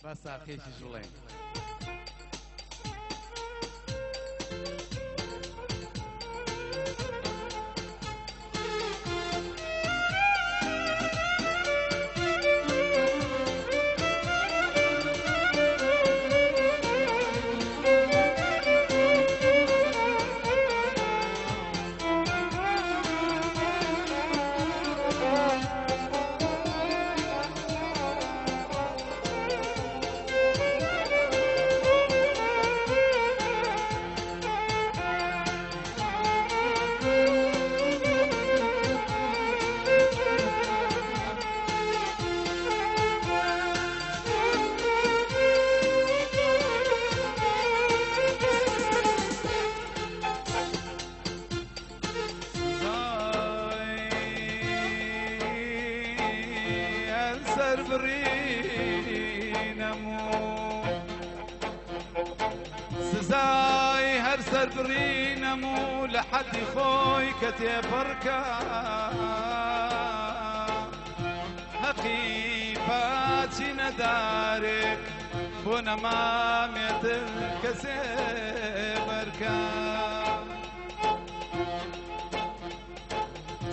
بەساقێکی ژوڵێ. سزای هەر سەربڕینەم و لە حەدی خۆی کە تێپەڕکە هەقی پاچی نەدارێک بۆ نەمامێتر کەسێ بەرکە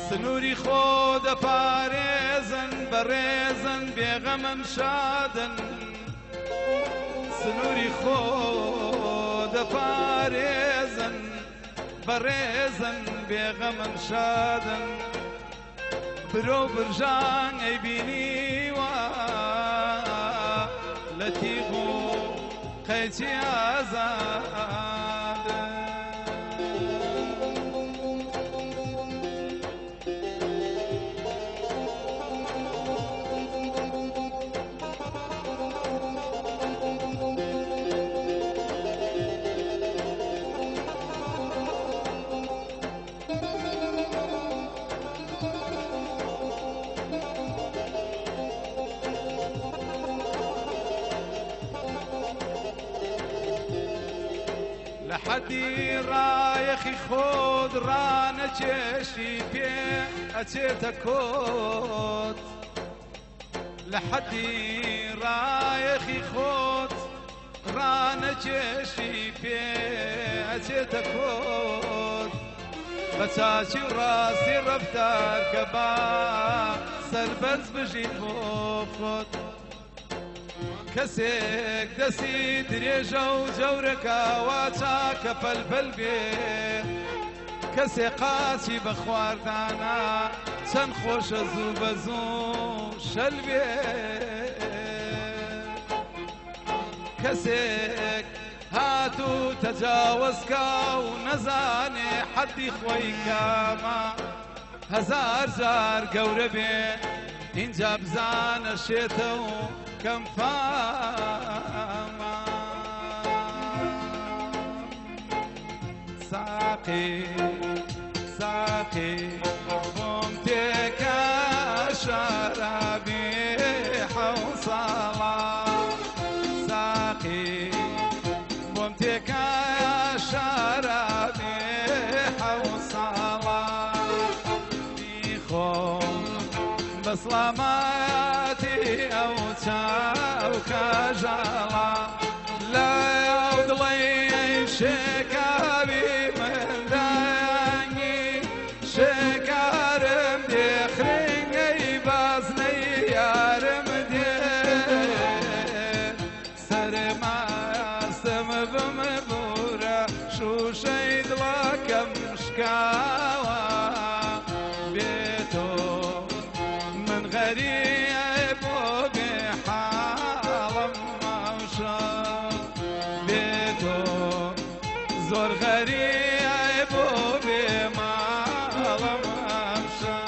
سنووری خۆ دەپارێزن بەڕێزن بێغەمەن شادن سنووری خۆ دەپارێزن بەڕێزن بێغەمەن شادن برۆ برژان ئەیبینیوە لە تیغ و قەیچی ئازادن لە حەدی ڕایەخی خۆت ڕانەچێشی پێ ئەچێتە کۆت لە حەدی ڕایەخی خۆت ڕانەچێشی پێ ئەچێتە کۆت بە چاچی و ڕاستی ڕەفتار کە با سەربەرز بژیت بۆ خۆت کەسێک دەستی درێژە و جەورەکە وا چاکە پەلپەل بێ کەسێک قاچی بە خواردانە چەند خۆشە زوو بە زوو شەل بێ کەسێک هاتوو تەجاوزکە و نەزانێ حەدی خۆی کامە هەزار جار گەورە بێ اینجا بزانە شێتە و کەم فامە ساقی ساقی بۆم تێکە شەرابی حەوسەڵە ساقی بۆم تێکە شەرابی حەوسەڵە میخۆم بەسڵامەتی ئەو چاوکە ژاڵە لەو دڵی شێکاوی مندانگی شێکارم دێ خرنگەی بازنەی یارم دێ سەرماستم بم بورە شوشەی دڵەکەم شکاوە بێتۆ من غەریب بۆ بێ حاڵم مەوشە بێتۆ زۆر غەریب بۆ بێ ماڵم ئەمشە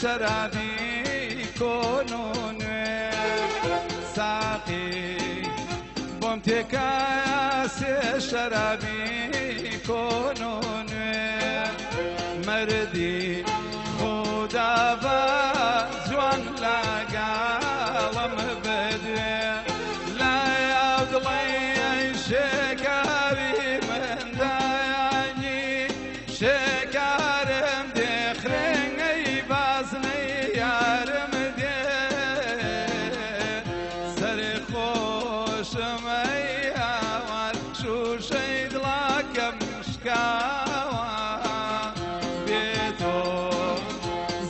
شرابي كونون ساقي بومتك يا شرابي كونون مردي خدا جوان لا قالم بدي لا يعود لي شكاري من داياني شكارم دخرين بازني يارم دي سري خوش ميا شو شيد لك مشكاوى بيتو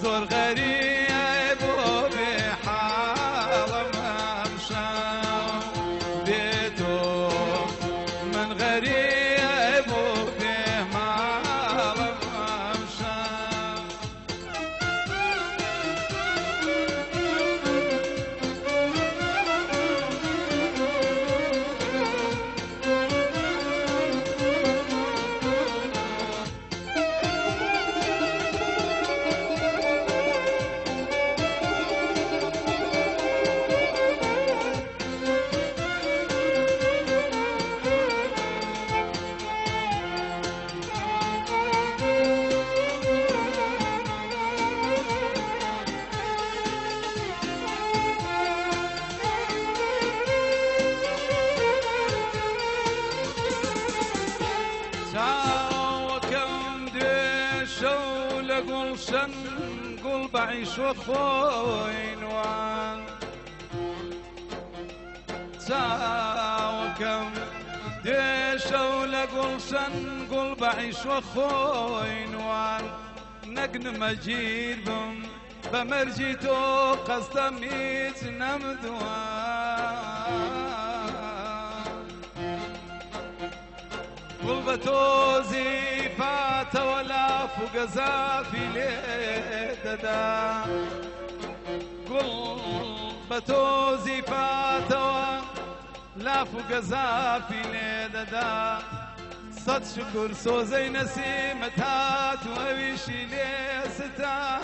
زور غريب وبحال ممشى بيتو من غريب وبحال ممشى وكم ديشو لقول شن قول بعيش وخوين وان وكم ديشو لقول شن قول بعيش وخوين وان نقن مجير بم بمرجيتو قصدميت نمدوان قلبتو زيفات ولا فوق زافي ليددا قلبتو زيفات ولا فوق زافي ليددا صد شكر سوزي نسيمتات وويشي ليستا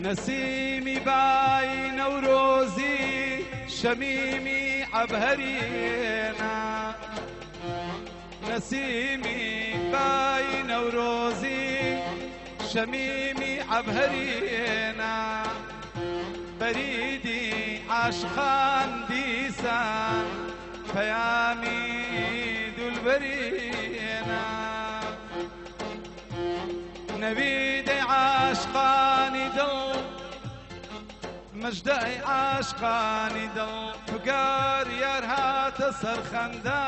نسيمي باي نوروزي شميمي عبهرينا نسيمي باي نوروزي شميمي عبهرينا بريدي عاشقان ديسان فيامي دولبرينا نبيدي عاشقاني دل مجدعي عاشقاني دل فقار يارها تسرخندا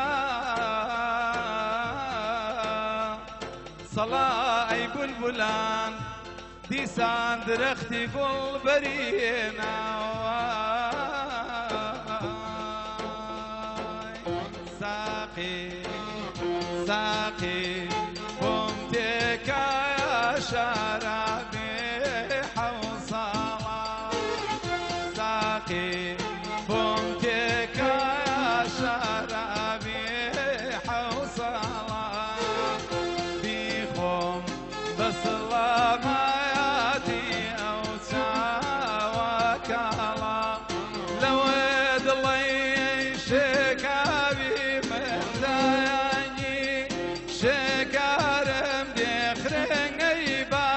صلاعي بلبلان ديسان درختي قل برينا ساقي ساقي بمتك يا شرابي حوصلا ساقي بمتك يا شرابي حوصلا بيخم بسلاماتي أوساوك الله لو يدلي شكابي من داياني شكارم دخرن ايبا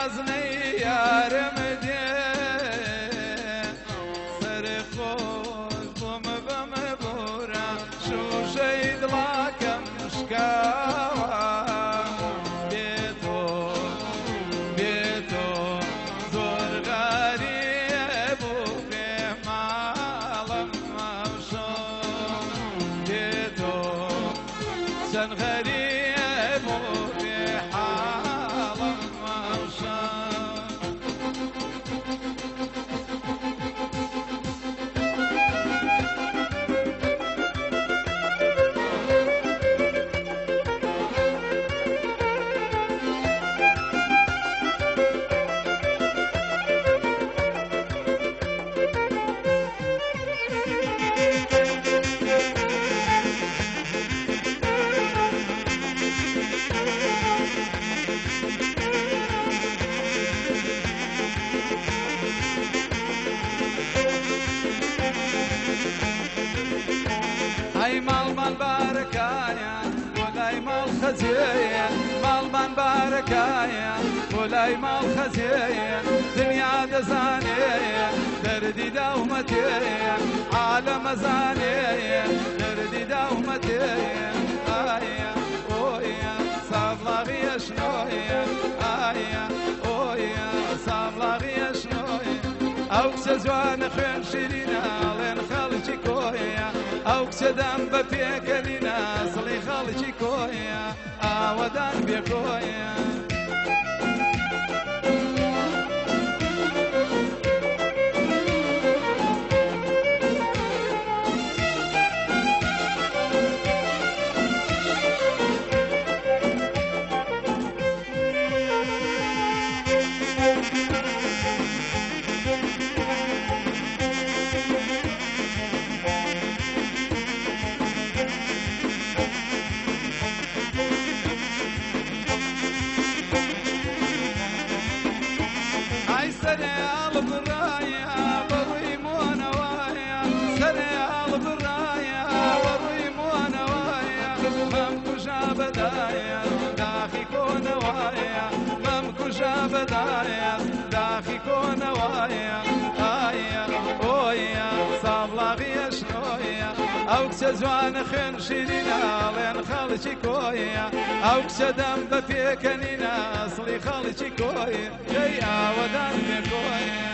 خەزیە ماڵمان بارەکایە بۆ لای ماڵ خەزیە دنیا دەزانێ دەردی داومەتێ عالە مەزانێ دەردی داومەتێ ئایا ئۆیە سابڵاغی ئەشنۆیە ئایا ئۆیە سابڵاغی ئەشنۆیە ئەو کچە جوانە خوێن شیرینە ئەڵێن خەڵکی کۆیە ئەو کچە دەم بە پێکەنینە سڵی خەڵکی کۆیە ئاوەدان بێکۆیە داخی کۆنەوایە ئایا ئۆیە سابڵاغی ئەشنۆیە ئەو کچە جوانە خوێن شیرینە ئەڵێن خەڵکی کۆیە ئەو کچە دەم بە پێکەنینە ئەسڵی خەڵکی کۆیە دەی ئاوەدان بێکۆیە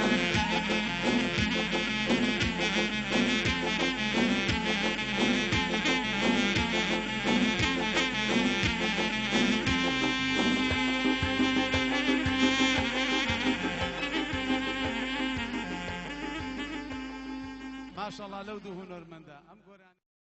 ماشاءالله لو دوو هونەرمەندە ئەم گۆران